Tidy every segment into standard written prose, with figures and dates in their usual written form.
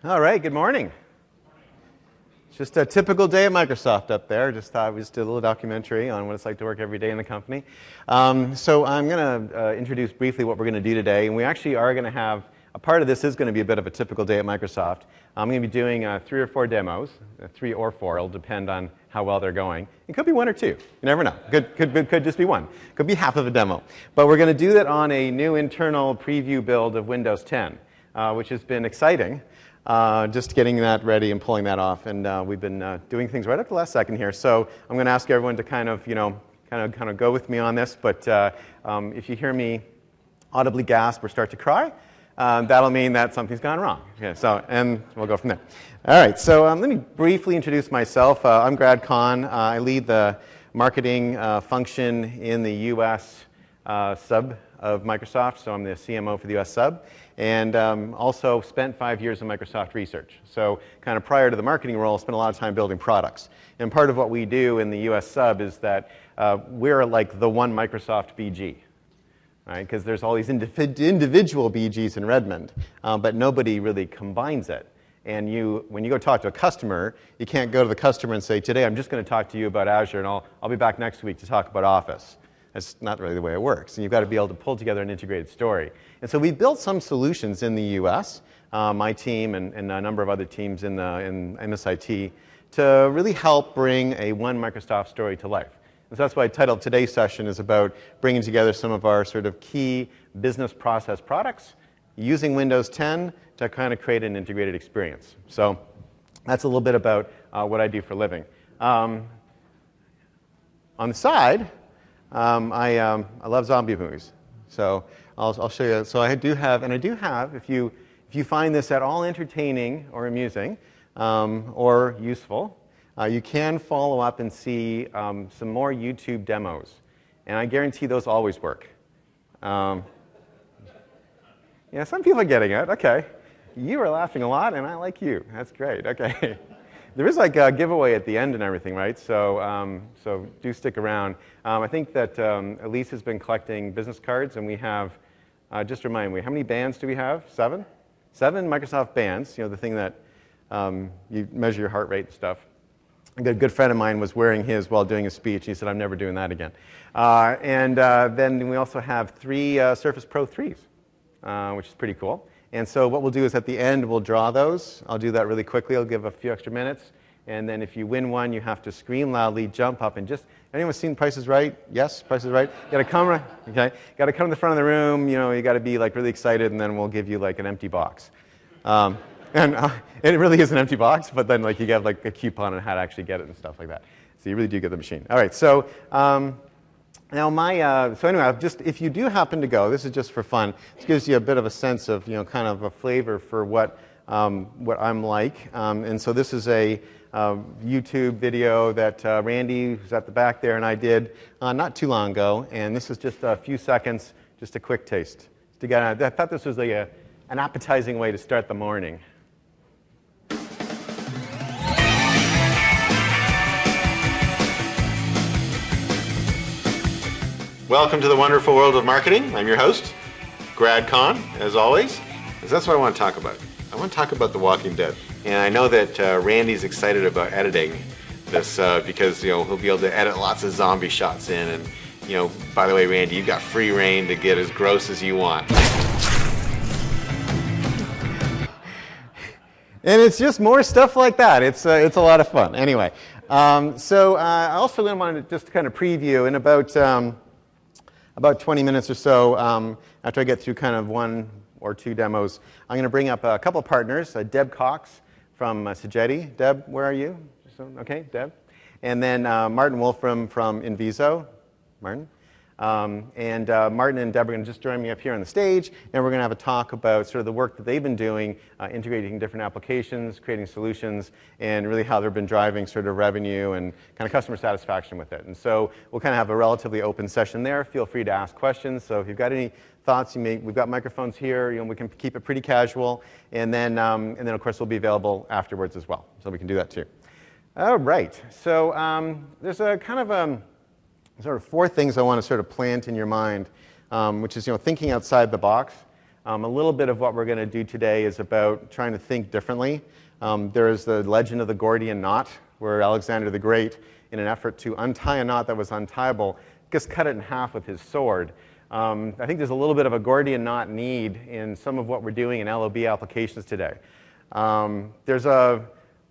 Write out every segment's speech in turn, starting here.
All right, good morning. Just a typical day at Microsoft up there. Just thought we just did a little documentary on what it's like to work every day in the company. So I'm going to introduce briefly what we're going to do today. And we actually are going to have, a part of this is going to be a bit of a typical day at Microsoft. I'm going to be doing 3 or 4 demos, 3 or 4. It'll depend on how well they're going. It could be 1 or 2. You never know. Could just be 1. Could be half of a demo. But we're going to do that on a new internal preview build of Windows 10, which has been exciting. Just getting that ready and pulling that off, and we've been doing things right up to the last second here. So I'm going to ask everyone to kind of go with me on this. But if you hear me audibly gasp or start to cry, that'll mean that something's gone wrong. Okay, and we'll go from there. All right. So let me briefly introduce myself. I'm Grad Kahn. I lead the marketing function in the U.S. Sub of Microsoft. So I'm the CMO for the U.S. sub. And also spent 5 years in Microsoft research. So kind of prior to the marketing role, spent a lot of time building products. And part of what we do in the US sub is that we're like the one Microsoft BG. Right? Because there's all these individual BGs in Redmond, but nobody really combines it. And when you go talk to a customer, you can't go to the customer and say, today I'm just going to talk to you about Azure, and I'll be back next week to talk about Office. That's not really the way it works. And you've got to be able to pull together an integrated story. And so we built some solutions in the US, my team and a number of other teams in MSIT, to really help bring a one Microsoft story to life. And so that's why I titled today's session is about bringing together some of our sort of key business process products using Windows 10 to kind of create an integrated experience. So that's a little bit about what I do for a living. On the side, I love zombie movies, so I'll show you. So I do have, if you find this at all entertaining or amusing or useful, you can follow up and see some more YouTube demos, and I guarantee those always work. Yeah, some people are getting it. Okay, you are laughing a lot, and I like you. That's great. Okay. There is like a giveaway at the end and everything, right? So do stick around. I think that Elise has been collecting business cards, and we have, just remind me, how many bands do we have? 7? 7 Microsoft bands, the thing that you measure your heart rate and stuff. A good friend of mine was wearing his while doing a speech. He said, I'm never doing that again. And then we also have 3 Surface Pro 3s, which is pretty cool. And so what we'll do is at the end, we'll draw those. I'll do that really quickly. I'll give a few extra minutes. And then if you win one, you have to scream loudly, jump up, and just, anyone seen Price is Right? Yes, Price is Right? You got to come, okay? Got to come to the front of the room. You got to be like really excited, and then we'll give you like an empty box. And it really is an empty box, but then like you get like a coupon on how to actually get it and stuff like that. So you really do get the machine. All right, so now so anyway, just if you do happen to go, this is just for fun. This gives you a bit of a sense of, kind of a flavor for what I'm like. And so this is a YouTube video that Randy, who's at the back there, and I did not too long ago. And this is just a few seconds, just a quick taste. I thought this was like an appetizing way to start the morning. Welcome to the wonderful world of marketing. I'm your host, Grad Kahn, as always. Because that's what I want to talk about. I want to talk about The Walking Dead. And I know that Randy's excited about editing this because he'll be able to edit lots of zombie shots in. And by the way, Randy, you've got free reign to get as gross as you want. And it's just more stuff like that. It's a lot of fun. Anyway, so I also wanted to just kind of preview in about 20 minutes or so, after I get through kind of 1 or 2 demos, I'm going to bring up a couple of partners, Deb Cox from Sagetti. Deb, where are you? Okay, Deb. And then Martin Wolfram from Inviso. Martin. And Martin and Deb are going to just join me up here on the stage, and we're going to have a talk about sort of the work that they've been doing, integrating different applications, creating solutions, and really how they've been driving sort of revenue and kind of customer satisfaction with it. And so we'll kind of have a relatively open session there. Feel free to ask questions. So if you've got any thoughts, we've got microphones here. We can keep it pretty casual, and then of course we'll be available afterwards as well. So we can do that too. All right. So there's a kind of sort of 4 things I want to sort of plant in your mind, which is thinking outside the box. A little bit of what we're going to do today is about trying to think differently. There is the legend of the Gordian knot, where Alexander the Great, in an effort to untie a knot that was untieable, just cut it in half with his sword. I think there's a little bit of a Gordian knot need in some of what we're doing in LOB applications today. There's a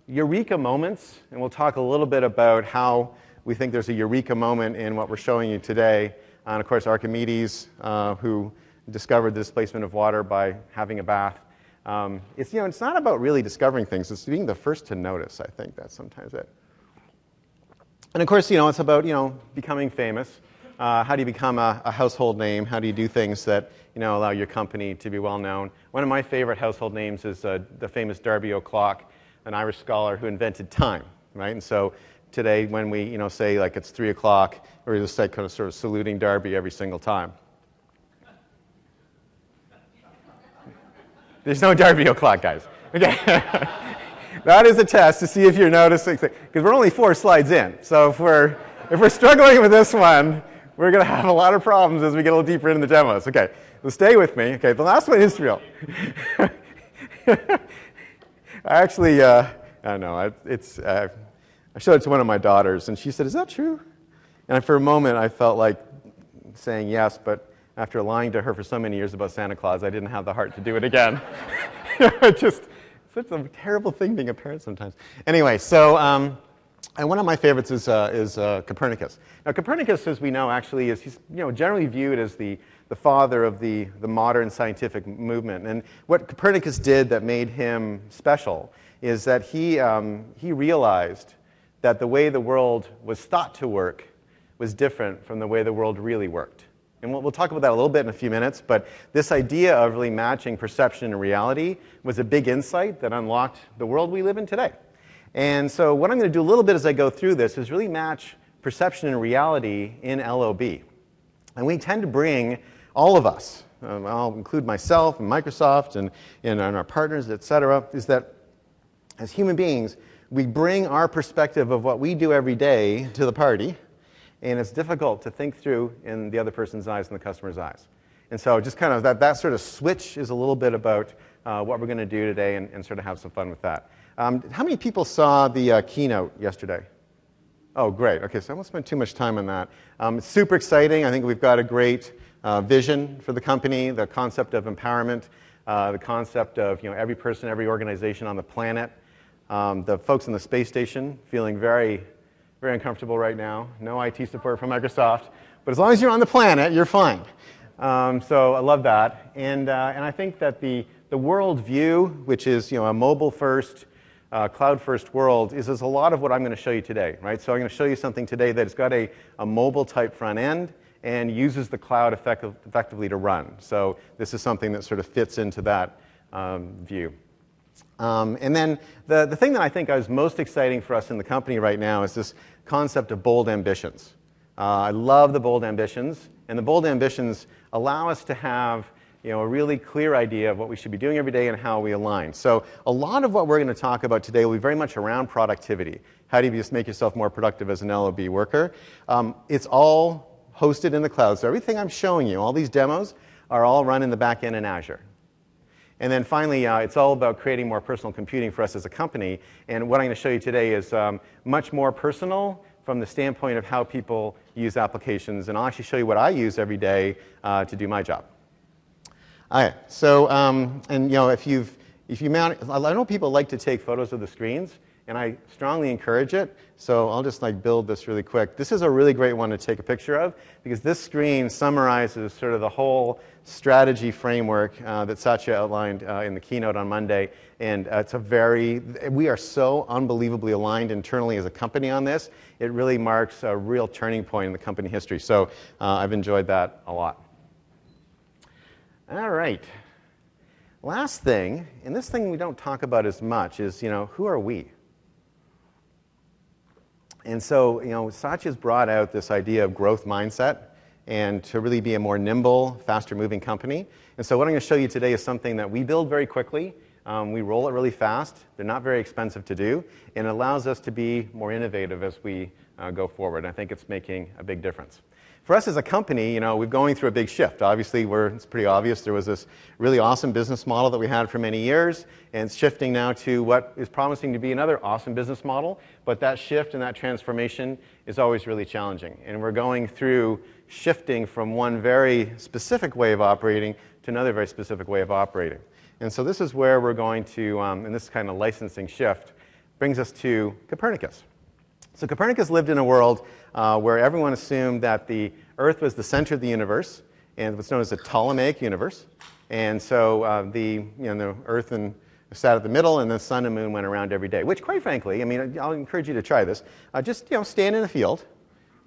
eureka moments, and we'll talk a little bit about how we think there's a eureka moment in what we're showing you today. And of course, Archimedes, who discovered the displacement of water by having a bath. It's not about really discovering things. It's being the first to notice. I think that's sometimes it. And of course, it's about becoming famous. How do you become a household name? How do you do things that allow your company to be well known? One of my favorite household names is the famous Darby O'Clock, an Irish scholar who invented time, right? And so today, when we say like it's 3 o'clock, we're just like kind of sort of saluting Darby every single time. There's no Darby O'Clock, guys. Okay. That is a test to see if you're noticing, because we're only 4 slides in. So if we're struggling with this one, we're going to have a lot of problems as we get a little deeper into the demos. Okay, so stay with me. Okay, the last one is real. I don't know. I showed it to one of my daughters, and she said, "Is that true?" And for a moment, I felt like saying yes, but after lying to her for so many years about Santa Claus, I didn't have the heart to do it again. Just such a terrible thing being a parent sometimes. Anyway, so and one of my favorites is Copernicus. Now, Copernicus, as we know, actually is he's generally viewed as the father of the modern scientific movement. And what Copernicus did that made him special is that he realized that the way the world was thought to work was different from the way the world really worked. And we'll talk about that a little bit in a few minutes, but this idea of really matching perception and reality was a big insight that unlocked the world we live in today. And so what I'm going to do a little bit as I go through this is really match perception and reality in LOB. And we tend to bring, all of us, I'll include myself and Microsoft and our partners, et cetera, is that as human beings, we bring our perspective of what we do every day to the party, and it's difficult to think through in the other person's eyes and the customer's eyes. And so just kind of that sort of switch is a little bit about what we're going to do today and sort of have some fun with that. How many people saw the keynote yesterday? Oh, great. Okay, so I won't spend too much time on that. It's super exciting. I think we've got a great vision for the company, the concept of empowerment, the concept of every person, every organization on the planet. The folks in the space station feeling very, very uncomfortable right now. No IT support from Microsoft. But as long as you're on the planet, you're fine. So I love that. And I think that the world view, which is a mobile-first, cloud-first world, is a lot of what I'm going to show you today, right? So I'm going to show you something today that's got a mobile-type front end and uses the cloud effectively to run. So this is something that sort of fits into that view. And then the thing that I think is most exciting for us in the company right now is this concept of bold ambitions. I love the bold ambitions, and the bold ambitions allow us to have a really clear idea of what we should be doing every day and how we align. So a lot of what we're going to talk about today will be very much around productivity. How do you just make yourself more productive as an LOB worker? It's all hosted in the cloud. So everything I'm showing you, all these demos, are all run in the back end in Azure. And then finally, it's all about creating more personal computing for us as a company. And what I'm going to show you today is much more personal from the standpoint of how people use applications. And I'll actually show you what I use every day to do my job. Okay, so if you mount, I know people like to take photos of the screens, and I strongly encourage it. So I'll just build this really quick. This is a really great one to take a picture of because this screen summarizes sort of the whole strategy framework that Satya outlined in the keynote on Monday. And we are so unbelievably aligned internally as a company on this. It really marks a real turning point in the company history. So I've enjoyed that a lot. All right. Last thing, and this thing we don't talk about as much, is who are we? And so Satya's brought out this idea of growth mindset and to really be a more nimble, faster-moving company. And so what I'm going to show you today is something that we build very quickly. We roll it really fast. They're not very expensive to do, and it allows us to be more innovative as we go forward. I think it's making a big difference. For us as a company, we're going through a big shift. Obviously, it's pretty obvious there was this really awesome business model that we had for many years, and it's shifting now to what is promising to be another awesome business model. But that shift and that transformation is always really challenging. And we're going through shifting from one very specific way of operating to another very specific way of operating. And so this is where we're going to, and this kind of licensing shift brings us to Copernicus. So Copernicus lived in a world where everyone assumed that the Earth was the center of the universe, and what's known as the Ptolemaic universe. And so the Earth sat at the middle, and the sun and moon went around every day. Which, quite frankly, I'll encourage you to try this. Just stand in a field,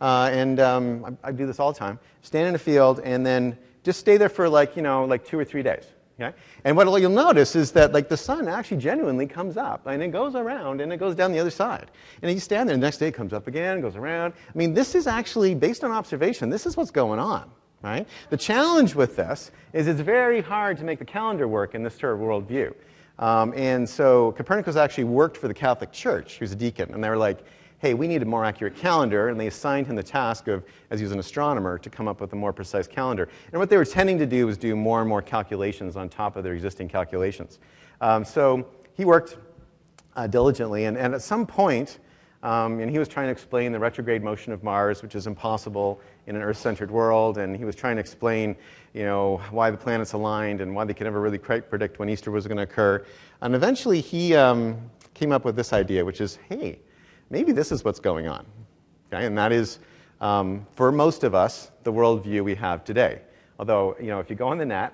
and I do this all the time. Stand in a field, and then just stay there for like 2 or 3 days. Okay? And what you'll notice is that the sun actually genuinely comes up, and it goes around, and it goes down the other side. And you stand there, the next day it comes up again, goes around. This is actually, based on observation, this is what's going on. Right? The challenge with this is it's very hard to make the calendar work in this sort of worldview. And so Copernicus actually worked for the Catholic Church. He was a deacon, and they were like, hey, we need a more accurate calendar, and they assigned him the task of, as he was an astronomer, to come up with a more precise calendar. And what they were tending to do was do more and more calculations on top of their existing calculations. So he worked diligently, and at some point, and he was trying to explain the retrograde motion of Mars, which is impossible in an Earth-centered world, and he was trying to explain why the planets aligned and why they could never really quite predict when Easter was going to occur. And eventually he came up with this idea, which is, hey, maybe this is what's going on. Okay? And that is, for most of us, the worldview we have today. Although, if you go on the net,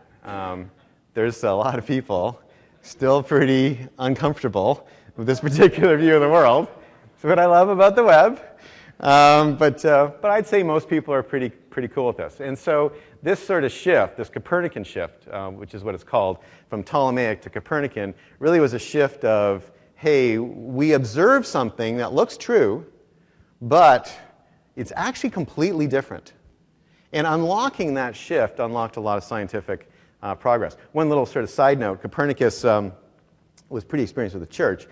there's a lot of people still pretty uncomfortable with this particular view of the world. That's what I love about the web. But I'd say most people are pretty cool with this. And so this sort of shift, this Copernican shift, which is what it's called, from Ptolemaic to Copernican, really was a shift of, hey, we observe something that looks true, but it's actually completely different. And unlocking that shift unlocked a lot of scientific progress. One little sort of side note, Copernicus was pretty experienced with the church.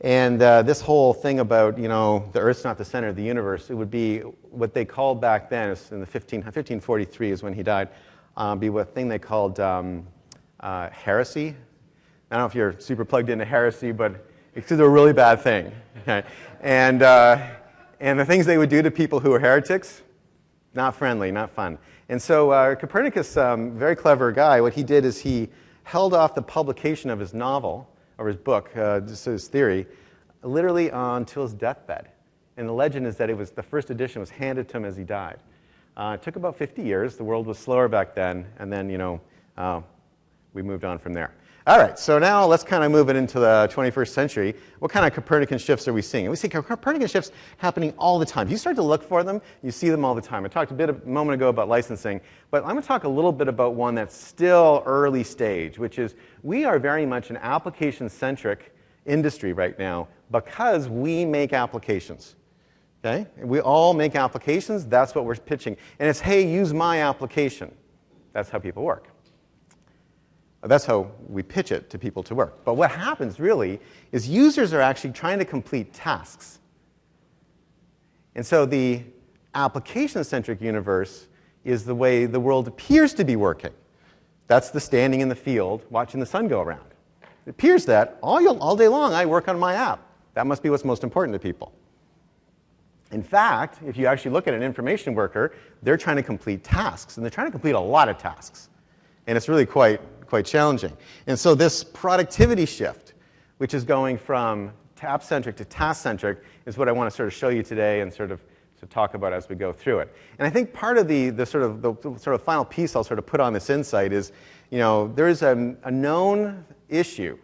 And this whole thing about, the Earth's not the center of the universe, it would be what they called back then, in the 1543 is when he died, be what thing they called heresy. I don't know if you're super plugged into heresy, but it's a really bad thing. Okay? And the things they would do to people who were heretics, not friendly, not fun. And so Copernicus, very clever guy, what he did is he held off the publication of his novel, or his book, just his theory, literally until his deathbed. And the legend is that the first edition was handed to him as he died. It took about 50 years. The world was slower back then, and then, we moved on from there. All right, so now let's kind of move it into the 21st century. What kind of Copernican shifts are we seeing? And we see Copernican shifts happening all the time. If you start to look for them, you see them all the time. I talked a moment ago about licensing, but I'm going to talk a little bit about one that's still early stage, which is we are very much an application-centric industry right now because we make applications. Okay? We all make applications. That's what we're pitching. And it's, hey, use my application. That's how people work. That's how we pitch it to people to work. But what happens really is users are actually trying to complete tasks. And so the application-centric universe is the way the world appears to be working. That's the standing in the field watching the sun go around. It appears that all day long I work on my app. That must be what's most important to people. In fact, if you actually look at an information worker, they're trying to complete tasks, and they're trying to complete a lot of tasks. And it's really quite challenging. And so this productivity shift, which is going from app-centric to task-centric, is what I want to sort of show you today and sort of to talk about as we go through it. And I think part of the sort of final piece I'll sort of put on this insight is, there is a known issue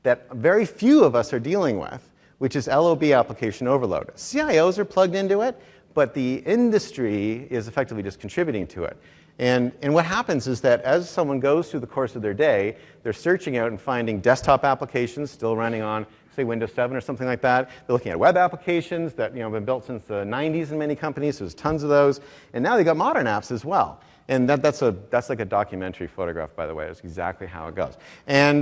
that very few of us are dealing with, which is LOB application overload. CIOs are plugged into it, but the industry is effectively just contributing to it. And what happens is that as someone goes through the course of their day, they're searching out and finding desktop applications still running on, say, Windows 7 or something like that. They're looking at web applications that have been built since the 90s in many companies. There's tons of those. And now they've got modern apps as well. And that's like a documentary photograph, by the way. That's exactly how it goes. And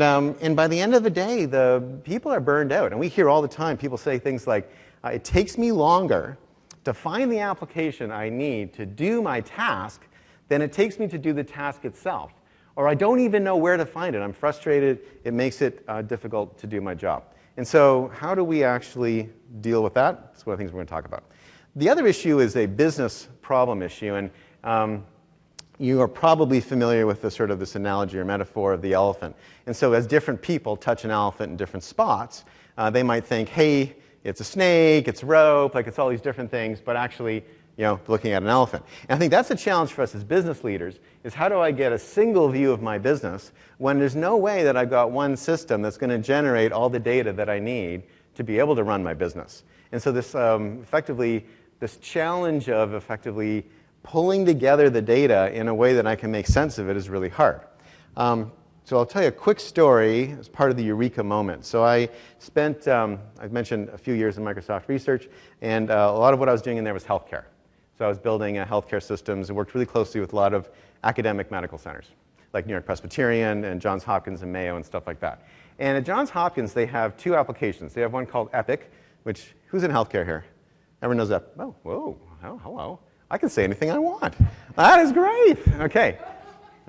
by the end of the day, the people are burned out. And we hear all the time people say things like, it takes me longer to find the application I need to do my task than it takes me to do the task itself. Or I don't even know where to find it. I'm frustrated. It makes it difficult to do my job. And so how do we actually deal with that? That's one of the things we're going to talk about. The other issue is a business problem issue. And you are probably familiar with this analogy or metaphor of the elephant. And so as different people touch an elephant in different spots, they might think, hey, it's a snake, it's rope, like it's all these different things, but actually, looking at an elephant. And I think that's a challenge for us as business leaders, is how do I get a single view of my business when there's no way that I've got one system that's going to generate all the data that I need to be able to run my business. And so this this challenge of effectively pulling together the data in a way that I can make sense of it is really hard. So I'll tell you a quick story as part of the eureka moment. So I spent, I've mentioned a few years in Microsoft research, and a lot of what I was doing in there was healthcare. So I was building healthcare systems and worked really closely with a lot of academic medical centers, like New York Presbyterian and Johns Hopkins and Mayo and stuff like that. And at Johns Hopkins, they have two applications. They have one called Epic, which, who's in healthcare here? Everyone knows Epic. Oh, whoa, oh, hello. I can say anything I want. That is great. Okay.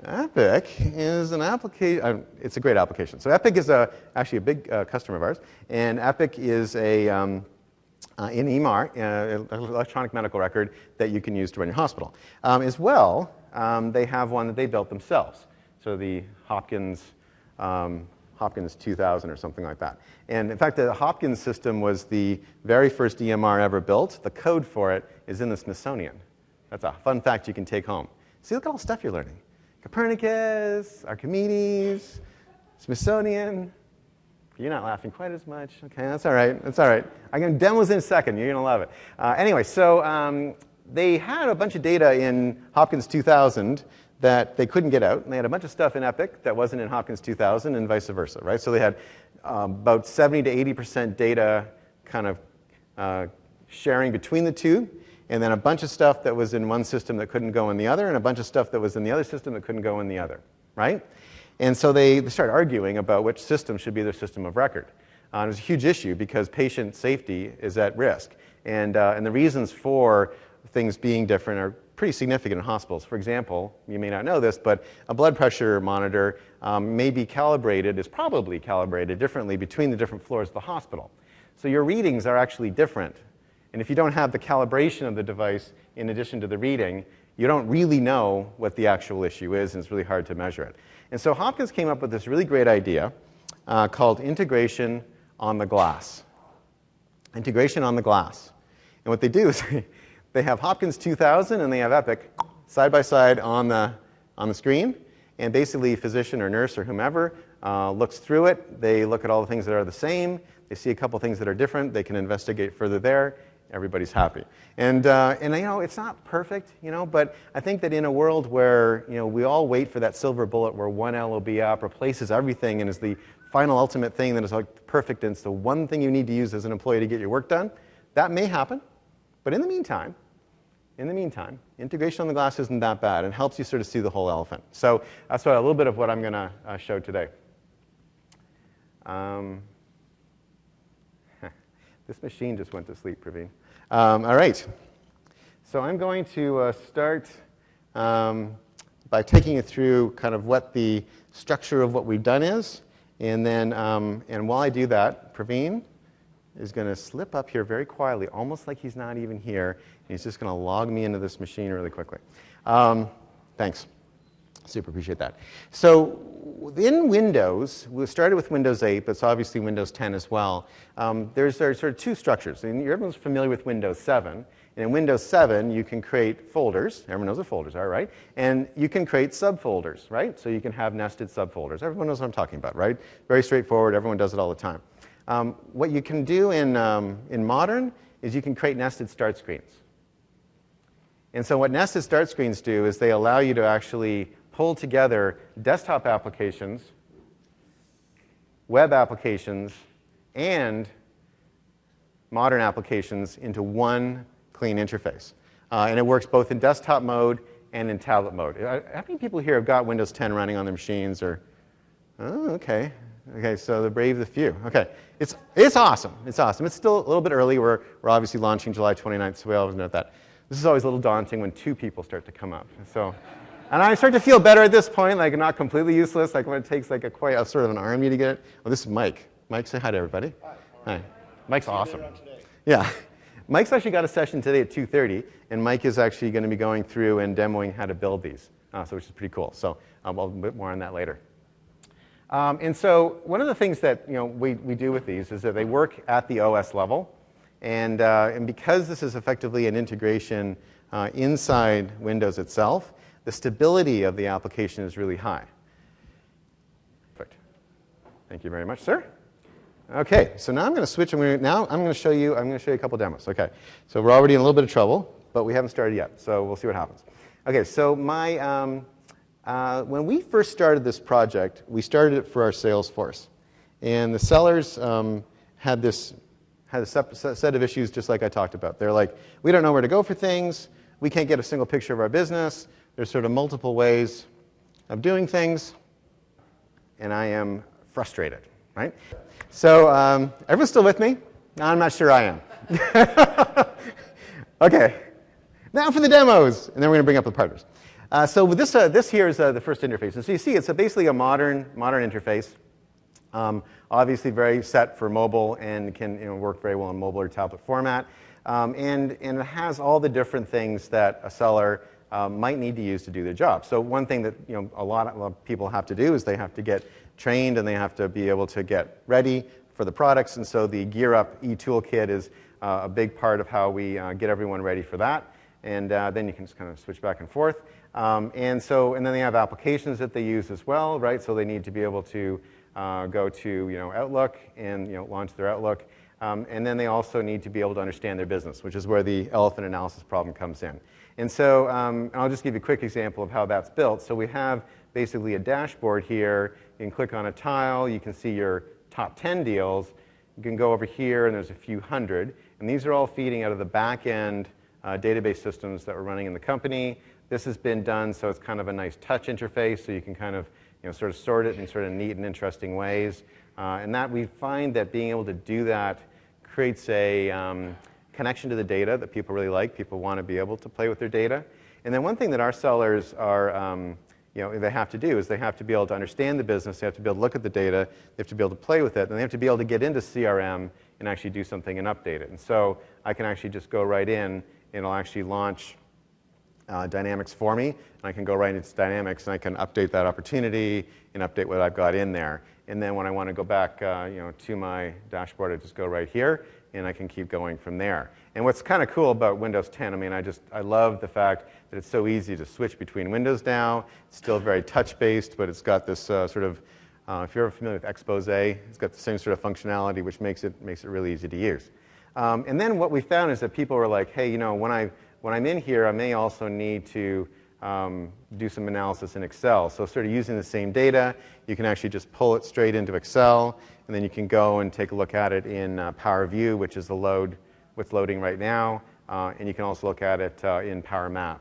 Epic is an application. It's a great application. So Epic is actually a big customer of ours, and Epic is an EMR, electronic medical record that you can use to run your hospital. As well, they have one that they built themselves. So the Hopkins 2000 or something like that. And in fact, the Hopkins system was the very first EMR ever built. The code for it is in the Smithsonian. That's a fun fact you can take home. See, look at all the stuff you're learning. Copernicus, Archimedes, Smithsonian. You're not laughing quite as much. Okay, that's all right. That's all right. I'm going to demos in a second. You're going to love it. Anyway, so they had a bunch of data in Hopkins 2000 that they couldn't get out, and they had a bunch of stuff in Epic that wasn't in Hopkins 2000, and vice versa, right? So they had about 70 to 80% data kind of sharing between the two, and then a bunch of stuff that was in one system that couldn't go in the other, and a bunch of stuff that was in the other system that couldn't go in the other, right? And so they started arguing about which system should be their system of record. It was a huge issue because patient safety is at risk, and the reasons for things being different are pretty significant in hospitals. For example, you may not know this, but a blood pressure monitor may be calibrated, is probably calibrated differently between the different floors of the hospital. So your readings are actually different. And if you don't have the calibration of the device in addition to the reading, you don't really know what the actual issue is, and it's really hard to measure it. And so Hopkins came up with this really great idea called integration on the glass. Integration on the glass. And what they do is they have Hopkins 2000 and they have Epic side by side on the screen, and basically a physician or nurse or whomever looks through it. They look at all the things that are the same. They see a couple things that are different. They can investigate further there. Everybody's happy. And it's not perfect, but I think that in a world where we all wait for that silver bullet where one LOB app replaces everything and is the final ultimate thing that is like perfect and it's the one thing you need to use as an employee to get your work done, that may happen. But in the meantime, integration on the glass isn't that bad and helps you sort of see the whole elephant. So that's a little bit of what I'm going to show today. This machine just went to sleep, Praveen. All right. So I'm going to start by taking you through kind of what the structure of what we've done is. And then, and while I do that, Praveen is going to slip up here very quietly, almost like he's not even here. And he's just going to log me into this machine really quickly. Thanks. Super appreciate that. So in Windows, we started with Windows 8, but it's obviously Windows 10 as well. There's sort of two structures. And everyone's familiar with Windows 7. And in Windows 7, you can create folders. Everyone knows what folders are, right? And you can create subfolders, right? So you can have nested subfolders. Everyone knows what I'm talking about, right? Very straightforward. Everyone does it all the time. What you can do in Modern is you can create nested start screens. And so what nested start screens do is they allow you to actually pull together desktop applications, web applications, and modern applications into one clean interface. And it works both in desktop mode and in tablet mode. How many people here have got Windows 10 running on their machines? Oh, okay. Okay, so the brave, the few. Okay, it's awesome. It's awesome. It's still a little bit early. We're obviously launching July 29th, so we always note that. This is always a little daunting when 2 people start to come up. So, and I start to feel better at this point, like not completely useless, like when it takes like quite a sort of an army to get it. Well, this is Mike. Mike, say hi to everybody. Hi. Mike's awesome. Yeah. Mike's actually got a session today at 2:30, and Mike is actually going to be going through and demoing how to build these, so which is pretty cool. So I'll bit more on that later. And so one of the things that we do with these is that they work at the OS level, and because this is effectively an integration inside Windows itself, the stability of the application is really high. Perfect. Thank you very much, sir. Okay, so now I'm going to switch. I'm going to show you a couple demos. Okay, so we're already in a little bit of trouble, but we haven't started yet, so we'll see what happens. Okay, so when we first started this project, we started it for our Salesforce, and the sellers had a set of issues just like I talked about. They're like, we don't know where to go for things. We can't get a single picture of our business. There's sort of multiple ways of doing things, and I am frustrated, right? So everyone's still with me? I'm not sure I am. Okay, now for the demos, and then we're going to bring up the partners. So with this here is the first interface. And so you see it's basically a modern interface, obviously very set for mobile and can work very well in mobile or tablet format. And it has all the different things that a seller might need to use to do their job. So one thing that a lot of people have to do is they have to get trained and they have to be able to get ready for the products. And so the Gear Up e-toolkit is a big part of how we get everyone ready for that. And then you can just kind of switch back and forth. And then they have applications that they use as well, right? So they need to be able to go to Outlook and launch their Outlook. And then they also need to be able to understand their business, which is where the elephant analysis problem comes in. And so I'll just give you a quick example of how that's built. So we have basically a dashboard here. You can click on a tile. You can see your top 10 deals. You can go over here, and there's a few hundred. And these are all feeding out of the back-end database systems that we're running in the company. This has been done so it's kind of a nice touch interface, so you can kind of sort of sort it in sort of neat and interesting ways. And that we find that being able to do that creates a connection to the data that people really like. People want to be able to play with their data. And then one thing that our sellers are, they have to do is they have to be able to understand the business. They have to be able to look at the data. They have to be able to play with it. And they have to be able to get into CRM and actually do something and update it. And so I can actually just go right in, and it'll actually launch Dynamics for me. And I can go right into Dynamics, and I can update that opportunity and update what I've got in there. And then when I want to go back to my dashboard, I just go right here, and I can keep going from there. And what's kind of cool about Windows 10, I love the fact that it's so easy to switch between windows now. It's still very touch-based, but it's got this sort of, if you're familiar with Expose, it's got the same sort of functionality, which makes it really easy to use. And then what we found is that people were like, hey, when I'm in here, I may also need to do some analysis in Excel. So sort of using the same data, you can actually just pull it straight into Excel, and then you can go and take a look at it in Power View, which is what's loading right now, and you can also look at it in Power Map.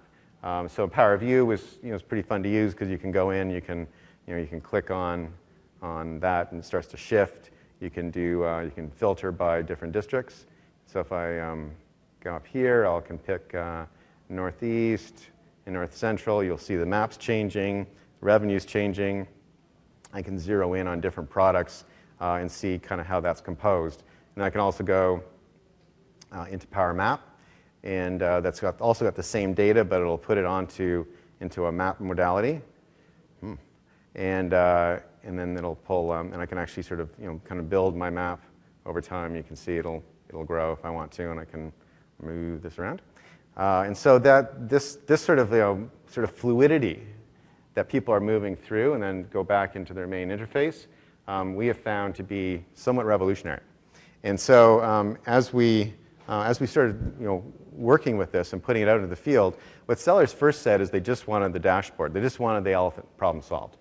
So Power View is pretty fun to use because you can go in, you can click on that, and it starts to shift. You can you can filter by different districts. So if I go up here, I can pick Northeast and North Central. You'll see the maps changing, revenues changing. I can zero in on different products and see kind of how that's composed. And I can also go into Power Map, and that's also got the same data, but it'll put it into a map modality. And then it'll pull, and I can actually sort of kind of build my map over time. You can see it'll grow if I want to, and I can move this around. And so this sort of fluidity that people are moving through and then go back into their main interface, we have found to be somewhat revolutionary. And so as we started working with this and putting it out into the field, what sellers first said is they just wanted the dashboard. They just wanted the elephant problem solved.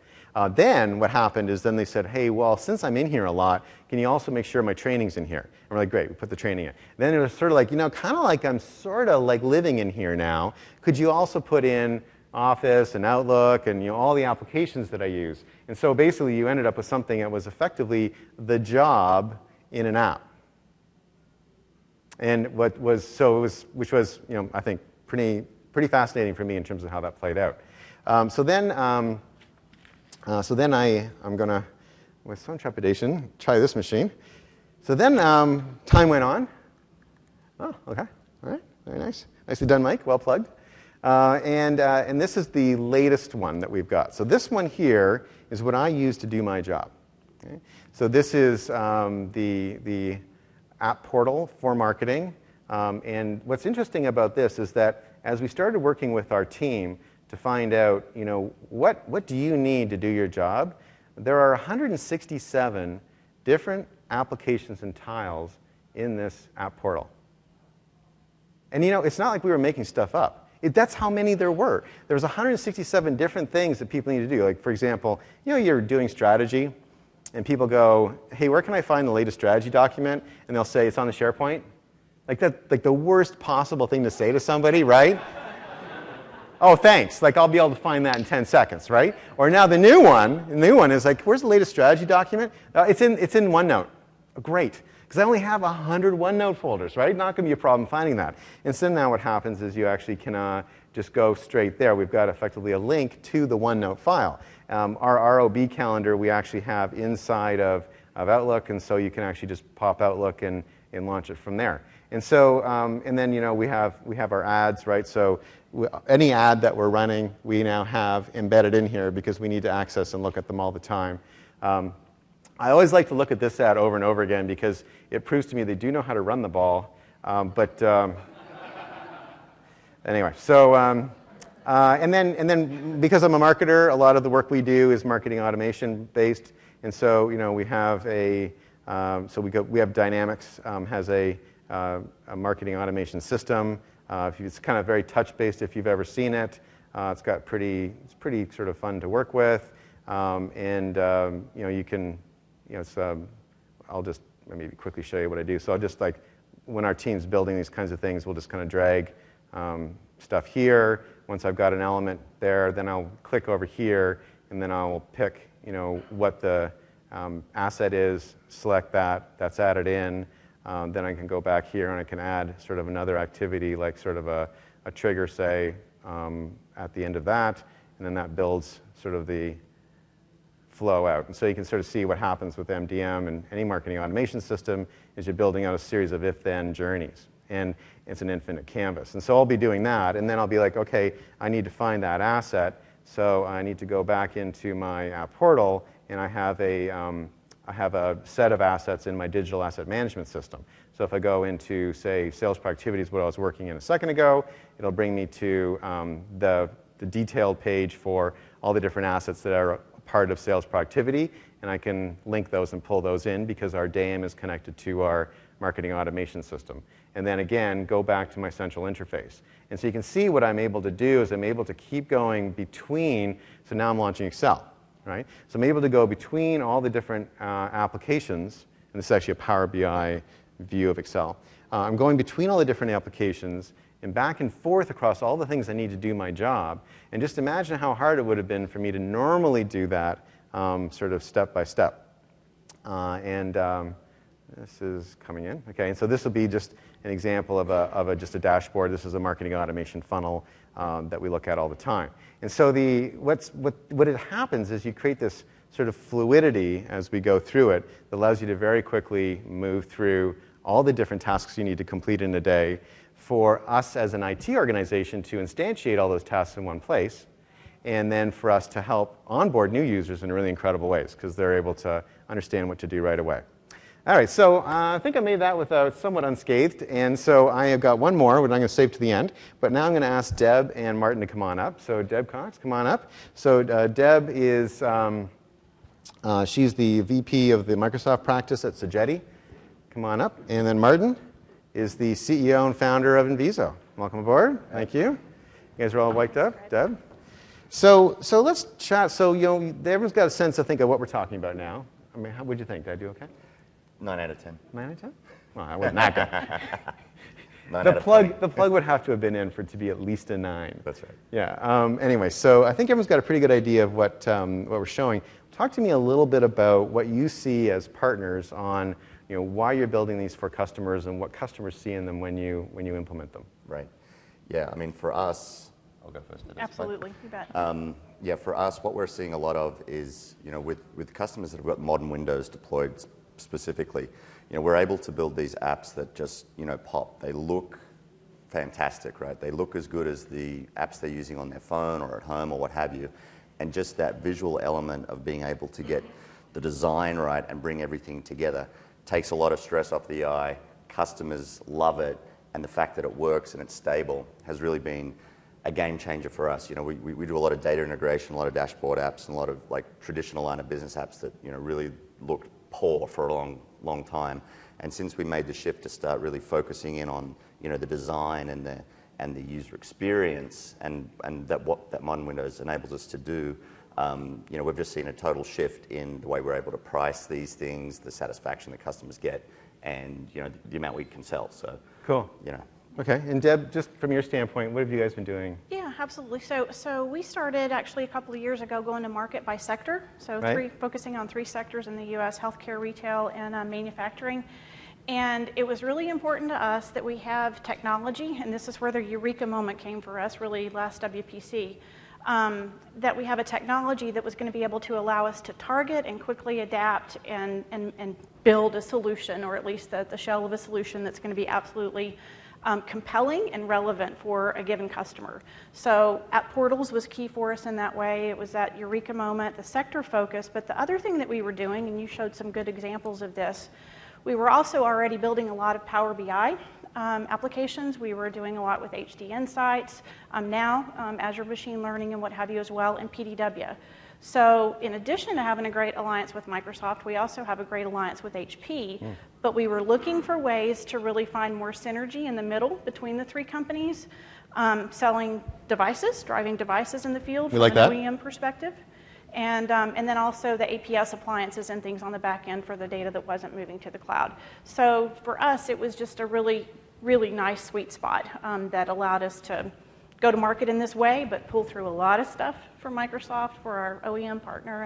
Then what happened is then they said, hey, well, since I'm in here a lot, can you also make sure my training's in here? And we're like, great, we put the training in. And then it was sort of like, kind of like I'm sort of like living in here now. Could you also put in Office and Outlook and all the applications that I use. And so basically you ended up with something that was effectively the job in an app. And which was I think pretty fascinating for me in terms of how that played out. So then I'm gonna, with some trepidation, try this machine. So then time went on. Oh, okay, all right, very nice. Nicely done, Mike, well plugged. And this is the latest one that we've got. So this one here is what I use to do my job. Okay? So this is the app portal for marketing. And what's interesting about this is that as we started working with our team to find out, what do you need to do your job, there are 167 different applications and tiles in this app portal. And it's not like we were making stuff up. That's how many there were. There's 167 different things that people need to do. Like, for example, you're doing strategy, and people go, hey, where can I find the latest strategy document? And they'll say, it's on the SharePoint. Like the worst possible thing to say to somebody, right? Oh, thanks. I'll be able to find that in 10 seconds, right? Or now the new one is like, where's the latest strategy document? It's in OneNote. Oh, great. Because I only have 100 OneNote folders, right? Not going to be a problem finding that. And so now what happens is you actually can just go straight there. We've got effectively a link to the OneNote file. Our ROB calendar we actually have inside of Outlook, and so you can actually just pop Outlook and launch it from there. And so, and then we have our ads, right? So any ad that we're running, we now have embedded in here because we need to access and look at them all the time. I always like to look at this ad over and over again because it proves to me they do know how to run the ball. Anyway, so and then because I'm a marketer, a lot of the work we do is marketing automation based, and so we have we have Dynamics has a marketing automation system. It's kind of very touch based if you've ever seen it. It's pretty sort of fun to work with, and you can. I'll just maybe quickly show you what I do. So I'll just when our team's building these kinds of things, we'll just kind of drag stuff here. Once I've got an element there, then I'll click over here, and then I'll pick what the asset is, select that, that's added in. Then I can go back here and I can add sort of another activity like sort of a trigger, say, at the end of that, and then that builds sort of the flow out. And so you can sort of see what happens with MDM and any marketing automation system is you're building out a series of if-then journeys. And it's an infinite canvas. And so I'll be doing that, and then I'll be like, okay, I need to find that asset, so I need to go back into my app portal, and I have a set of assets in my digital asset management system. So if I go into, say, sales productivity is what I was working in a second ago, it'll bring me to the detailed page for all the different assets that are part of sales productivity, and I can link those and pull those in because our DAM is connected to our marketing automation system. And then again, go back to my central interface. And so you can see what I'm able to do is I'm able to keep going between, so now I'm launching Excel, right? So I'm able to go between all the different applications, and this is actually a Power BI view of Excel. I'm going between all the different applications and back and forth across all the things I need to do my job. And just imagine how hard it would have been for me to normally do that sort of step by step. This is coming in. Okay, and so this will be just an example of just a dashboard. This is a marketing automation funnel that we look at all the time. And so what it happens is you create this sort of fluidity as we go through it that allows you to very quickly move through all the different tasks you need to complete in a day, for us as an IT organization to instantiate all those tasks in one place, and then for us to help onboard new users in really incredible ways because they're able to understand what to do right away. All right, so I think I made that without somewhat unscathed, and so I have got one more, which I'm going to save to the end. But now I'm going to ask Deb and Martin to come on up. So Deb Cox, come on up. So Deb is, she's the VP of the Microsoft practice at Sogeti. Come on up. And then Martin is the CEO and founder of Inviso. Welcome aboard. Thank you. You guys are all waked up. Deb? So let's chat. So everyone's got a sense, I think, of what we're talking about now. I mean, how would you think? Did I do okay? 9 out of 10. 9 out of 10? Well, I wasn't that good. 9 The out of 20. plug would have to have been in for it to be at least a 9. That's right. Yeah. Anyway, so I think everyone's got a pretty good idea of what we're showing. Talk to me a little bit about what you see as partners on why you're building these for customers and what customers see in them when you implement them. Right. Yeah. I mean, for us, I'll go first. Absolutely. You bet. Yeah, for us, what we're seeing a lot of is, with customers that have got modern Windows deployed specifically, we're able to build these apps that just, pop. They look fantastic, right? They look as good as the apps they're using on their phone or at home or what have you. And just that visual element of being able to get the design right and bring everything together takes a lot of stress off the eye. Customers love it. And the fact that it works and it's stable has really been a game changer for us. We do a lot of data integration, a lot of dashboard apps, and a lot of traditional line of business apps that really looked poor for a long time. And since we made the shift to start really focusing in on the design and the user experience and that what that modern Windows enables us to do, we've just seen a total shift in the way we're able to price these things, the satisfaction that customers get, and the amount we can sell. So cool. Okay, and Deb, just from your standpoint, what have you guys been doing? Yeah, absolutely. So we started actually a couple of years ago going to market by sector. So focusing on 3 sectors in the U.S: healthcare, retail, and manufacturing. And it was really important to us that we have technology, and this is where the eureka moment came for us, really last WPC, that we have a technology that was going to be able to allow us to target and quickly adapt and build a solution, or at least the shell of a solution that's going to be absolutely compelling and relevant for a given customer. So App Portals was key for us in that way. It was that eureka moment, the sector focus. But the other thing that we were doing, and you showed some good examples of this, we were also already building a lot of Power BI applications. We were doing a lot with HD Insights, now Azure Machine Learning and what have you as well, and PDW. So in addition to having a great alliance with Microsoft, we also have a great alliance with HP, but we were looking for ways to really find more synergy in the middle between the 3 companies, selling devices, driving devices in the field from an OEM perspective, and then also the APS appliances and things on the back end for the data that wasn't moving to the cloud. So for us, it was just a really, really nice sweet spot that allowed us to go to market in this way, but pull through a lot of stuff from Microsoft for our OEM partner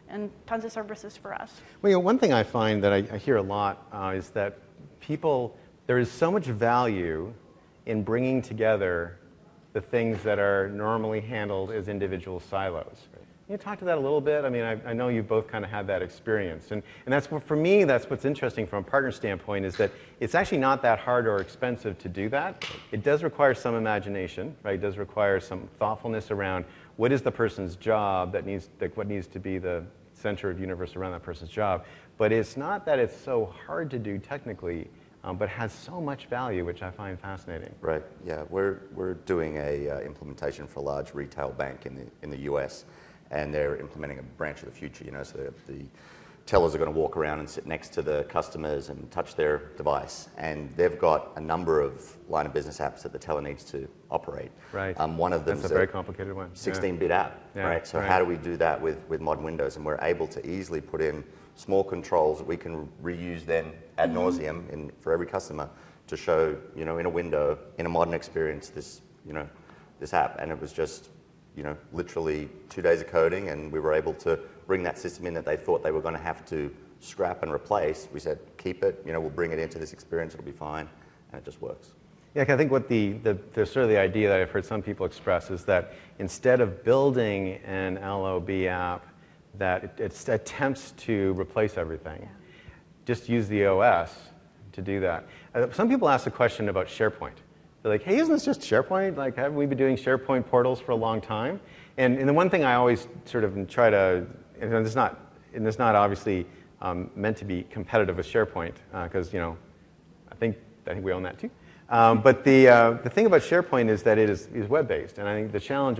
and tons of services for us. Well, one thing I find that I hear a lot is that there is so much value in bringing together the things that are normally handled as individual silos. Can you talk to that a little bit? I mean, I know you both kind of had that experience. And that's for me, that's what's interesting from a partner standpoint, is that it's actually not that hard or expensive to do that. It does require some imagination, right? It does require some thoughtfulness around what is the person's job what needs to be the center of universe around that person's job. But it's not that it's so hard to do technically, but has so much value, which I find fascinating. Right. Yeah, we're doing a implementation for a large retail bank in the U.S. and they're implementing a branch of the future. So the tellers are going to walk around and sit next to the customers and touch their device, and they've got a number of line of business apps that the teller needs to operate. Right. One of them is a very complicated one. 16-bit app. Yeah. Right. So how do we do that with modern Windows? And we're able to easily put in small controls that we can reuse then ad nauseum for every customer to show, in a window, in a modern experience, this app. And it was just, literally 2 days of coding, and we were able to bring that system in that they thought they were going to have to scrap and replace. We said, keep it, we'll bring it into this experience, it'll be fine, and it just works. Yeah, I think what the sort of the idea that I've heard some people express is that instead of building an LOB app that it attempts to replace everything, just use the OS to do that. Some people ask the question about SharePoint. They're like, hey, isn't this just SharePoint? Like, haven't we been doing SharePoint portals for a long time? And the one thing I always sort of try to, and it's not obviously meant to be competitive with SharePoint, because I think we own that too. But the thing about SharePoint is that it is web-based, and I think the challenge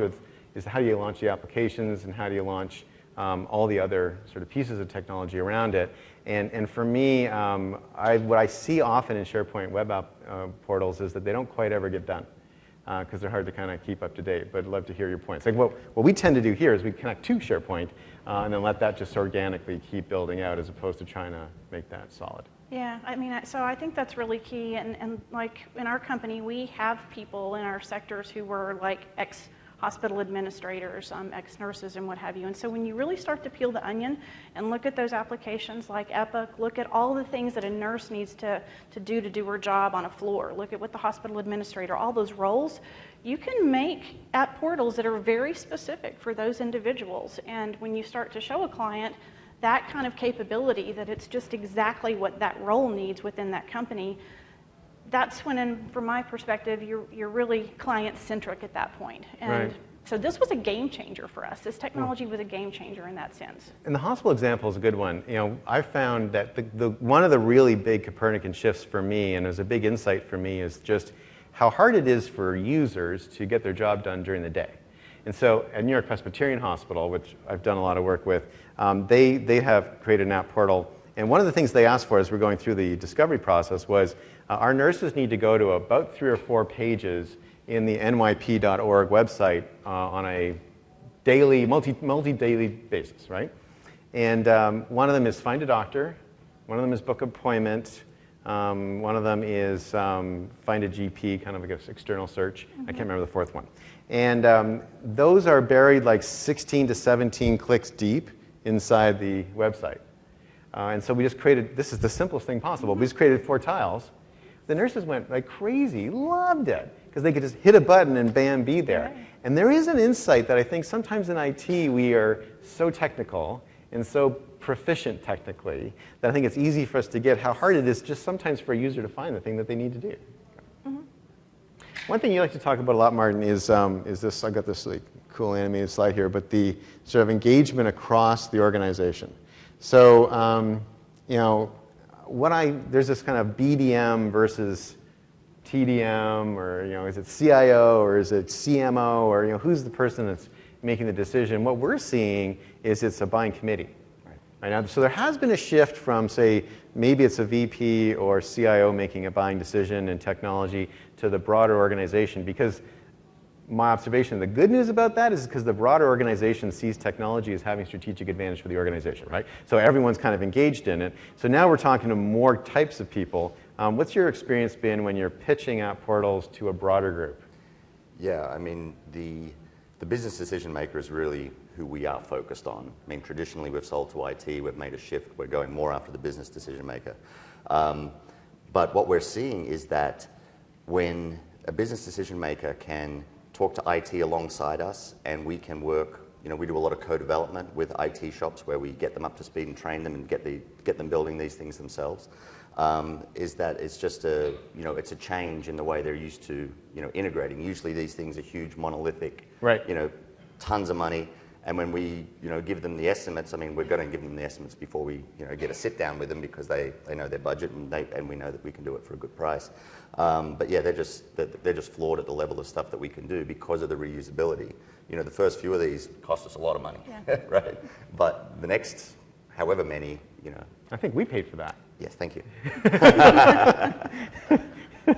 is how do you launch the applications and how do you launch all the other sort of pieces of technology around it. And for me, what I see often in SharePoint web app portals is that they don't quite ever get done because they're hard to kind of keep up to date. But I'd love to hear your points. Like what we tend to do here is we connect to SharePoint and then let that just organically keep building out as opposed to trying to make that solid. Yeah, I mean, so I think that's really key. And like in our company, we have people in our sectors who were like ex-hospital administrators, ex-nurses and what have you. And so when you really start to peel the onion and look at those applications like Epic, look at all the things that a nurse needs to do her job on a floor, look at what the hospital administrator, all those roles, you can make app portals that are very specific for those individuals. And when you start to show a client that kind of capability, that it's just exactly what that role needs within that company, that's when, from my perspective, you're really client-centric at that point. And right. So this was a game changer for us. This technology was a game changer in that sense. And the hospital example is a good one. You know, I found that one of the really big Copernican shifts for me, and it was a big insight for me, is just how hard it is for users to get their job done during the day. And so at New York Presbyterian Hospital, which I've done a lot of work with, they have created an app portal. And one of the things they asked for as we're going through the discovery process was our nurses need to go to about 3 or 4 pages in the NYP.org website on a daily, multi-daily basis, right? And one of them is find a doctor, one of them is book an appointment, one of them is find a GP, kind of like an external search. I can't remember the fourth one. And those are buried like 16 to 17 clicks deep inside the website. And so we just created, this is the simplest thing possible, we just created 4 tiles. The nurses went like crazy, loved it, because they could just hit a button and bam, be there. Right. And there is an insight that I think sometimes in IT we are so technical and so proficient technically that I think it's easy for us to get how hard it is just sometimes for a user to find the thing that they need to do. One thing you like to talk about a lot, Martin, is this, I've got this like cool animated slide here, but the sort of engagement across the organization. So, you know, there's this kind of BDM versus TDM, or, you know, is it CIO or is it CMO, or, you know, who's the person that's making the decision? What we're seeing is it's a buying committee. Right now, so there has been a shift from, say, maybe it's a VP or CIO making a buying decision in technology to the broader organization, because my observation, the good news about that is because the broader organization sees technology as having strategic advantage for the organization, right? So everyone's kind of engaged in it. So now we're talking to more types of people. What's your experience been when you're pitching app portals to a broader group? Yeah, I mean, the business decision maker is really who we are focused on. I mean, traditionally we've sold to IT, we've made a shift, we're going more after the business decision maker. But what we're seeing is that when a business decision maker can talk to IT alongside us, and we can work, you know, we do a lot of co-development with IT shops where we get them up to speed and train them and get them building these things themselves, is that it's just a, you know, it's a change in the way they're used to, you know, integrating. Usually these things are huge, monolithic, right, you know, tons of money. And when we, you know, give them the estimates, I mean, we're going to give them the estimates before we, you know, get a sit down with them, because they know their budget, and we know that we can do it for a good price. But yeah, they're just floored at the level of stuff that we can do because of the reusability. You know, the first few of these cost us a lot of money, yeah. Right? But the next, however many, you know. I think we paid for that. Yes, thank you.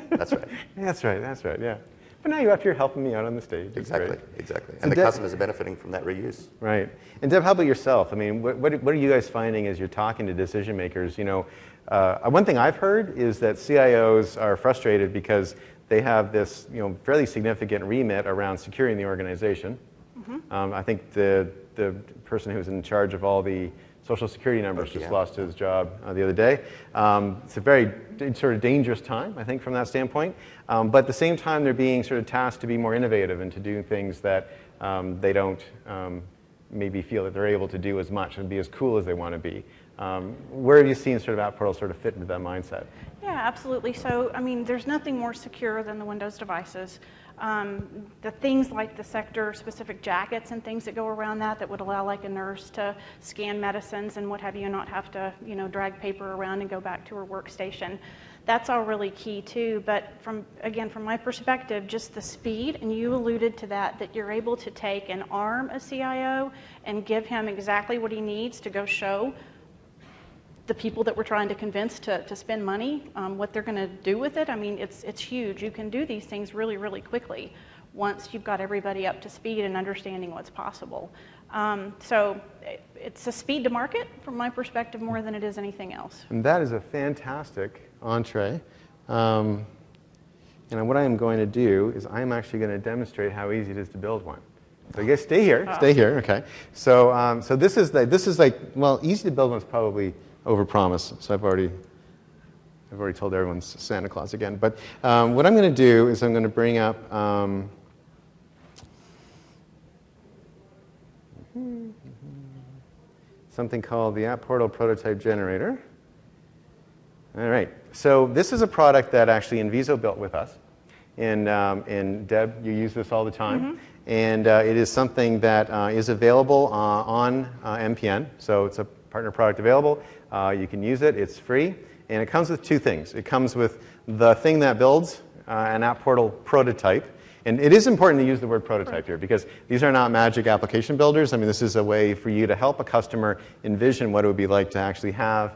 That's right. That's right, yeah. But now you're up here helping me out on the stage. Exactly. And the customers are benefiting from that reuse. Right. And Deb, how about yourself? I mean, what are you guys finding as you're talking to decision makers? You know, one thing I've heard is that CIOs are frustrated because they have this, you know, fairly significant remit around securing the organization. I think the person who's in charge of all the Social Security numbers just lost his job the other day. It's a very sort of dangerous time, I think, from that standpoint. But at the same time, they're being sort of tasked to be more innovative and to do things that they don't maybe feel that they're able to do as much and be as cool as they want to be. Where have you seen sort of app portals sort of fit into that mindset? Yeah, absolutely. So, I mean, there's nothing more secure than the Windows devices. The things like the sector-specific jackets and things that go around that would allow like a nurse to scan medicines and what have you, and not have to, you know, drag paper around and go back to her workstation. That's all really key too. But from my perspective, just the speed, and you alluded to that you're able to take and arm a CIO and give him exactly what he needs to go show the people that we're trying to convince to spend money, what they're going to do with it. I mean, it's huge. You can do these things really, really quickly once you've got everybody up to speed and understanding what's possible. So it's a speed to market, from my perspective, more than it is anything else. And that is a fantastic entree. And what I am going to do is I am actually going to demonstrate how easy it is to build one. So you guys stay here. Stay here. Okay. So so this is like, well, easy to build one's probably overpromise. So I've already told everyone's Santa Claus again. But what I'm going to do is I'm going to bring up something called the App Portal Prototype Generator. All right. So this is a product that actually Inviso built with us. And Deb, you use this all the time. Mm-hmm. And it is something that is available on MPN. So it's a partner product available. You can use it. It's free. And it comes with two things. It comes with the thing that builds an App Portal prototype. And it is important to use the word prototype here, because these are not magic application builders. I mean, this is a way for you to help a customer envision what it would be like to actually have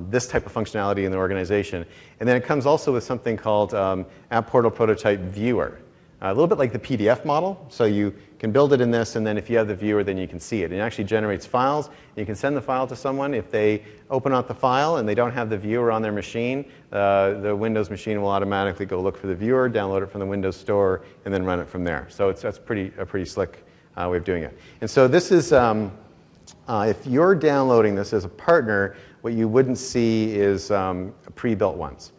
this type of functionality in the organization. And then it comes also with something called App Portal Prototype Viewer. A little bit like the PDF model. So you can build it in this, and then if you have the viewer, then you can see it. It actually generates files. You can send the file to someone. If they open up the file and they don't have the viewer on their machine, the Windows machine will automatically go look for the viewer, download it from the Windows Store, and then run it from there. So that's a pretty slick way of doing it. And so this is, if you're downloading this as a partner, what you wouldn't see is pre-built ones.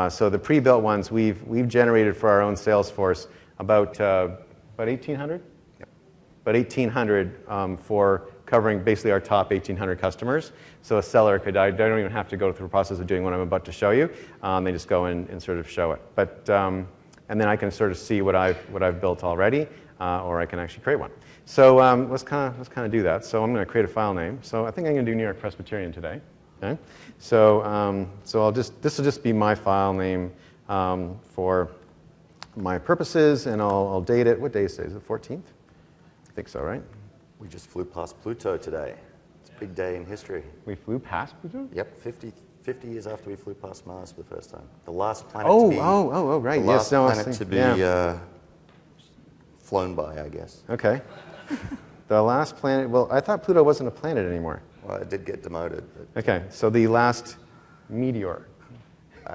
So the pre-built ones we've generated for our own Salesforce about 1,800? Yep. About 1,800 for covering basically our top 1,800 customers. So a seller could, I don't even have to go through the process of doing what I'm about to show you. They just go in and sort of show it. But, and then I can sort of see what I've built already, or I can actually create one. So let's kind of do that. So I'm going to create a file name. So I think I'm going to do New York Presbyterian today. Okay. So this will just be my file name for my purposes, and I'll date it. What day is it? Is it 14th? I think so, right? We just flew past Pluto today. It's a big day in history. We flew past Pluto? Yep, 50 years after we flew past Mars for the first time. The last planet to be... right. The last planet to be flown by, I guess. Okay. The last planet... Well, I thought Pluto wasn't a planet anymore. Well, it did get demoted. But okay, so the last meteor.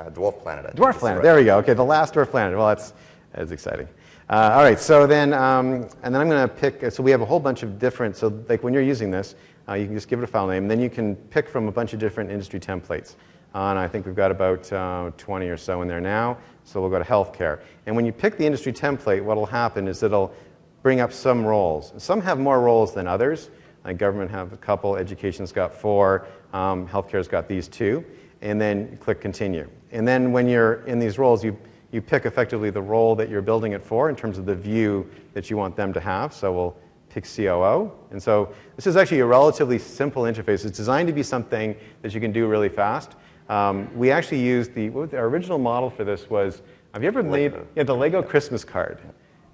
Dwarf planet. Dwarf planet, there we go. Okay, the last dwarf planet. Well, that's exciting. All right, so then, and then I'm going to pick, so we have a whole bunch of different, so like when you're using this, you can just give it a file name, and then you can pick from a bunch of different industry templates. And I think we've got about 20 or so in there now, so we'll go to healthcare. And when you pick the industry template, what will happen is it'll bring up some roles. Some have more roles than others. Like government have a couple, education's got 4, healthcare's got these 2. And then you click continue. And then when you're in these roles, you pick effectively the role that you're building it for in terms of the view that you want them to have. So we'll pick COO. And so this is actually a relatively simple interface. It's designed to be something that you can do really fast. We actually used our original model for this was, have you ever made the Lego Christmas card?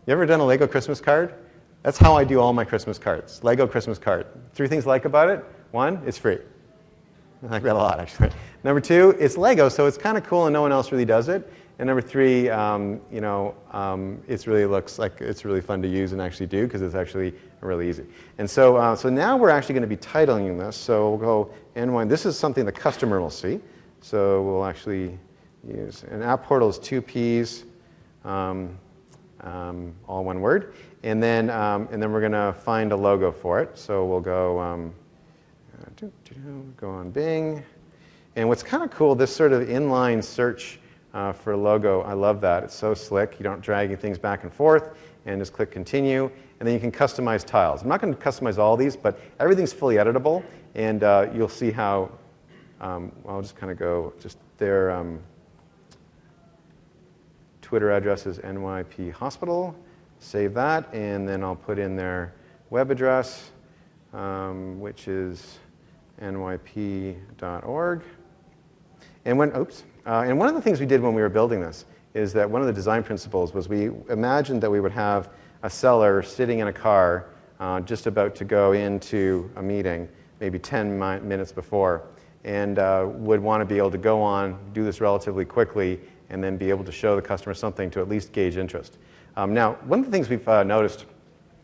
You ever done a Lego Christmas card? That's how I do all my Christmas cards. Lego Christmas card. 3 things I like about it. 1, it's free. I like that a lot, actually. Number 2, it's Lego, so it's kind of cool and no one else really does it. And number 3, it really looks like it's really fun to use and actually do because it's actually really easy. And so, so now we're actually going to be titling this. So we'll go NY. This is something the customer will see. So we'll actually use an app portal is 2 P's, all one word. And then we're going to find a logo for it. So we'll go. Go on Bing. And what's kind of cool, this sort of inline search for a logo, I love that. It's so slick. You don't drag things back and forth, and just click continue. And then you can customize tiles. I'm not going to customize all these, but everything's fully editable. And you'll see how, I'll just kind of go, just their Twitter address is NYP Hospital. Save that, and then I'll put in their web address, which is nyp.org. And one of the things we did when we were building this is that one of the design principles was we imagined that we would have a seller sitting in a car just about to go into a meeting, maybe 10 minutes before, and would want to be able to go on, do this relatively quickly, and then be able to show the customer something to at least gauge interest. Now, one of the things we've noticed,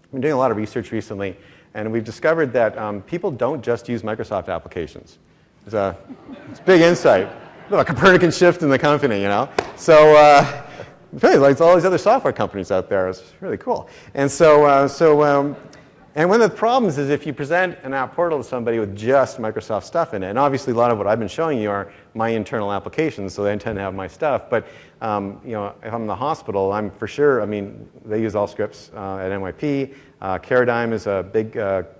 we've been doing a lot of research recently, And we've discovered that people don't just use Microsoft applications. It's a big insight. A Copernican Shift in the company, you know. So really, like all these other software companies out there, it's really cool. And and one of the problems is if you present an app portal to somebody with just Microsoft stuff in it, and obviously a lot of what I've been showing you are my internal applications, so they tend to have my stuff. But you know, if I'm in the hospital, I'm for sure. I mean, they use Allscripts at NYP. Caradigm is a big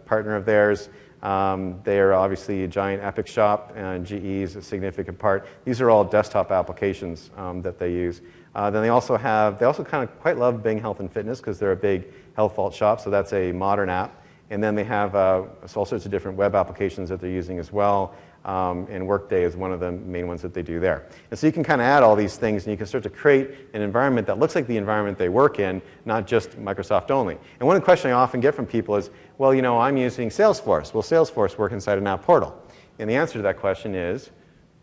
partner of theirs. They are obviously a giant Epic shop, and GE is a significant part. These are all desktop applications that they use. Then they also kind of quite love Bing Health and Fitness because they're a big Health Vault shop, so that's a modern app. And then they have all sorts of different web applications that they're using as well. And Workday is one of the main ones that they do there. And so you can kind of add all these things, and you can start to create an environment that looks like the environment they work in, not just Microsoft only. And one of the questions I often get from people is, well, you know, I'm using Salesforce. Will Salesforce work inside an app portal? And the answer to that question is,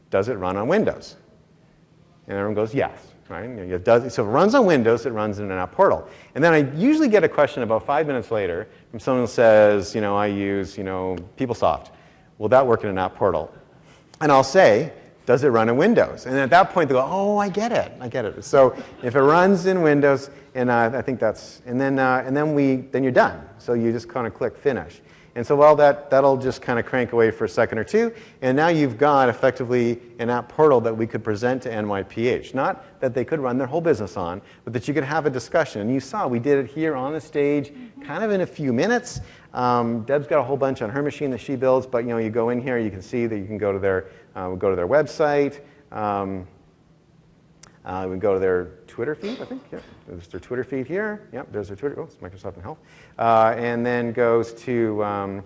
does it run on Windows? And everyone goes, yes. Right? It does. So if it runs on Windows, it runs in an app portal. And then I usually get a question about 5 minutes later from someone who says, you know, I use, you know, PeopleSoft. Will that work in an app portal? And I'll say, does it run in Windows? And at that point, they go, oh, I get it. So if it runs in Windows, and I think that's, and then you're done. So you just kind of click Finish. And so while that'll just kind of crank away for a second or two, and now you've got effectively an app portal that we could present to NYPH. Not that they could run their whole business on, but that you could have a discussion. And you saw we did it here on the stage, kind of in a few minutes. Deb's got a whole bunch on her machine that she builds, but you know, you go in here, you can see that you can go to their website. We can go to their Twitter feed, I think. Yeah, there's their Twitter feed here. Yep, there's their Twitter. Oh, it's Microsoft and Health. And then goes to,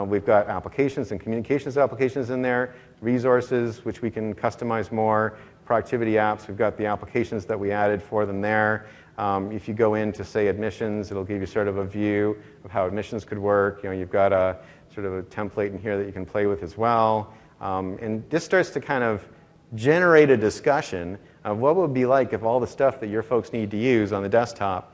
we've got applications and communications applications in there, resources, which we can customize more, productivity apps. We've got the applications that we added for them there. If you go into, say, admissions, it'll give you sort of a view of how admissions could work. You know, you've got a sort of a template in here that you can play with as well. And this starts to kind of generate a discussion of what would it be like if all the stuff that your folks need to use on the desktop,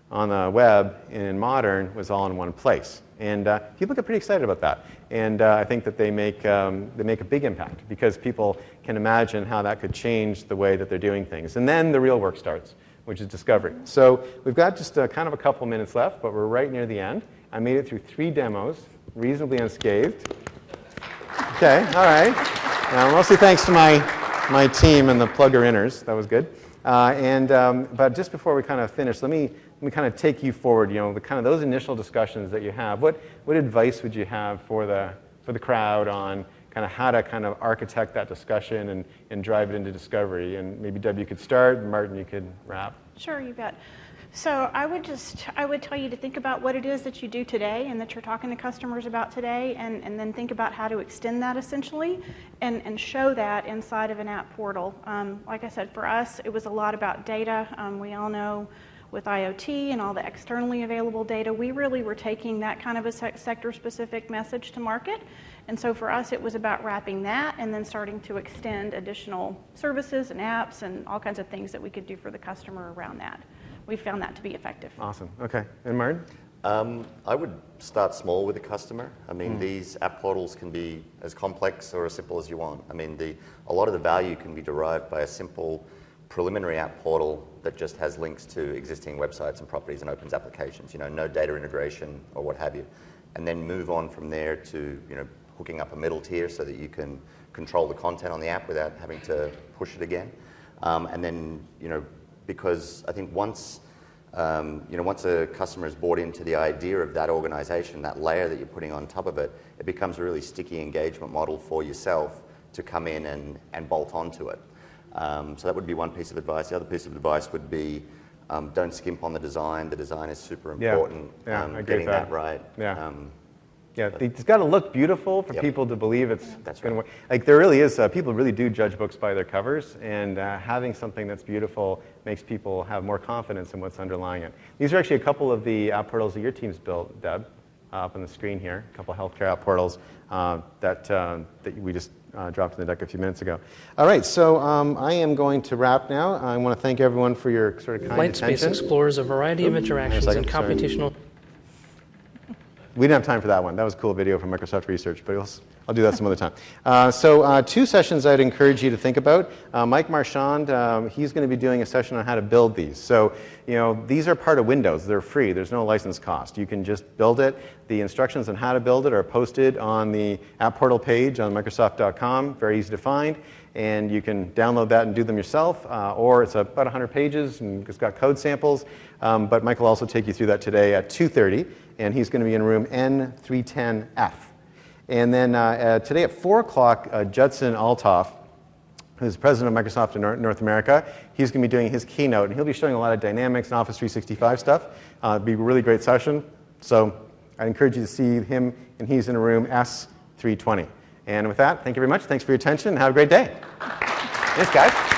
on the web, and in modern was all in one place. And people get pretty excited about that. And I think that they make a big impact because people can imagine how that could change the way that they're doing things. And then the real work starts, which is discovery. So we've got just kind of a couple minutes left, but we're right near the end. I made it through 3 demos, reasonably unscathed. Okay, all right. Mostly thanks to my team and the plugger-inners. That was good. But just before we kind of finish, let me kind of take you forward. You know, the kind of those initial discussions that you have. What advice would you have for the crowd on kind of how to kind of architect that discussion and drive it into discovery? And maybe Deb, you could start, and Martin, you could wrap. Sure, you bet. So I would tell you to think about what it is that you do today and that you're talking to customers about today, and then think about how to extend that essentially and show that inside of an app portal. Like I said, for us, it was a lot about data. We all know with IoT and all the externally available data, we really were taking that kind of a sector-specific message to market. And so for us, it was about wrapping that and then starting to extend additional services and apps and all kinds of things that we could do for the customer around that. We found that to be effective. Awesome. Okay. And Martin? I would start small with the customer. I mean, these app portals can be as complex or as simple as you want. I mean, a lot of the value can be derived by a simple preliminary app portal that just has links to existing websites and properties and opens applications, you know, no data integration or what have you. And then move on from there to, you know, hooking up a middle tier so that you can control the content on the app without having to push it again. And then, you know, because I think once a customer is bought into the idea of that organization, that layer that you're putting on top of it, it becomes a really sticky engagement model for yourself to come in and bolt onto it. So that would be one piece of advice. The other piece of advice would be don't skimp on the design. The design is super important. I getting that right. It's got to look beautiful for people to believe it's going to work. Like there really is, people really do judge books by their covers, and having something that's beautiful makes people have more confidence in what's underlying it. These are actually a couple of the app portals that your team's built, Deb, up on the screen here. A couple of healthcare app portals that we just dropped in the deck a few minutes ago. All right, so I am going to wrap now. I want to thank everyone for your sort of kind attention. Lightspace explores a variety of interactions and computational. We didn't have time for that one. That was a cool video from Microsoft Research, but I'll do that some other time. So 2 sessions I'd encourage you to think about. Mike Marchand, he's going to be doing a session on how to build these. So, these are part of Windows. They're free. There's no license cost. You can just build it. The instructions on how to build it are posted on the App Portal page on Microsoft.com. Very easy to find. And you can download that and do them yourself, or it's about 100 pages and it's got code samples. But Mike will also take you through that today at 2:30, and he's going to be in room N310F. And then today at 4 o'clock, Judson Althoff, who's president of Microsoft in North America, he's going to be doing his keynote, and he'll be showing a lot of Dynamics and Office 365 stuff. It'll be a really great session. So I encourage you to see him, and he's in room S320. And with that, thank you very much. Thanks for your attention, and have a great day. Thanks, guys.